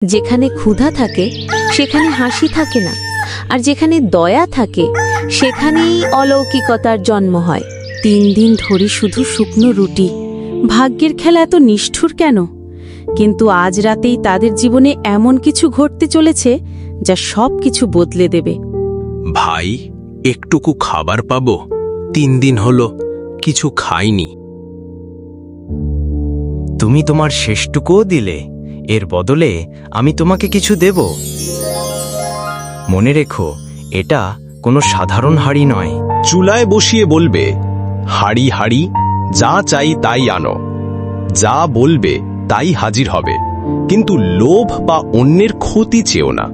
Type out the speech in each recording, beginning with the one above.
যেখানে ক্ষুধা থাকে সেখানে হাসি থাকে না, আর যেখানে দয়া থাকে সেখানেই অলৌকিকতার জন্ম হয়। 3 দিন ধরে শুধু শুকনো রুটি। ভাগ্যের খেলা এত নিষ্ঠুর কেন? কিন্তু আজ রাতেই তাদের জীবনে এমন কিছু ঘটতে চলেছে যা সব কিছু বদলে দেবে। ভাই, একটুকু খাবার পাবো? 3 দিন হলো কিছু খাইনি। তুমি তোমার শেষটুকুও দিলে, এর বদলে আমি তোমাকে কিছু দেব। মনে রেখো, এটা কোনো সাধারণ হাড়ি নয়। চুলায় বসিয়ে বলবে, হাড়ি হাড়ি, যা চাই তাই আনো। যা বলবে তাই হাজির হবে, কিন্তু লোভ বা অন্যের ক্ষতি চেও না।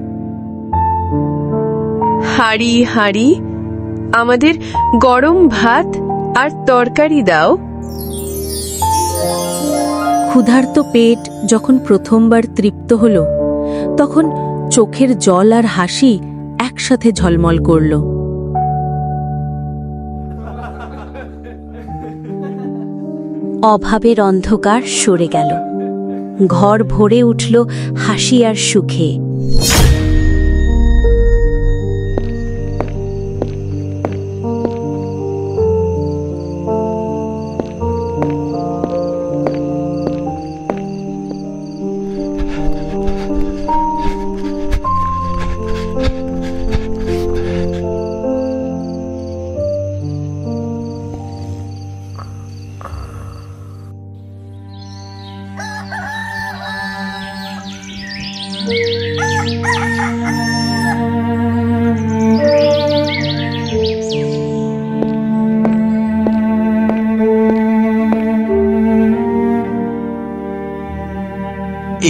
হাড়ি হাড়ি, আমাদের গরম ভাত আর তরকারি দাও। ক্ষুধার্ত পেট যখন প্রথমবার তৃপ্ত হল, তখন চোখের জল আর হাসি একসাথে ঝলমল করল। অভাবের অন্ধকার সরে গেল, ঘর ভরে উঠল হাসি আর সুখে।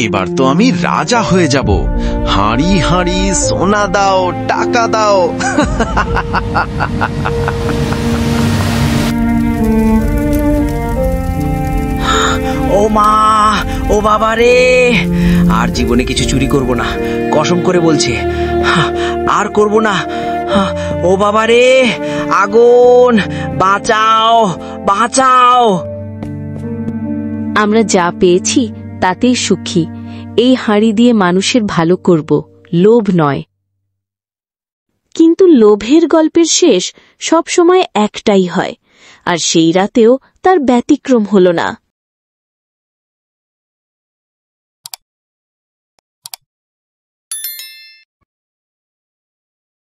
এবার তো আমি রাজা হয়ে যাব। হাঁড়ি হাঁড়ি, সোনা দাও, টাকা দাও। ও মা, ও বাবা রে, আর জীবনে কিছু চুরি করব না, কসম করে বলছে। আর করব না। ও বাবা রে, আগুন, বাঁচাও বাঁচাও। আমরা যা পেয়েছি তাতেই সুখী। এই হাঁড়ি দিয়ে মানুষের ভালো করব, লোভ নয়। কিন্তু লোভের গল্পের শেষ সব সময় একটাই হয়, আর সেই রাতেও তার ব্যতিক্রম হল না।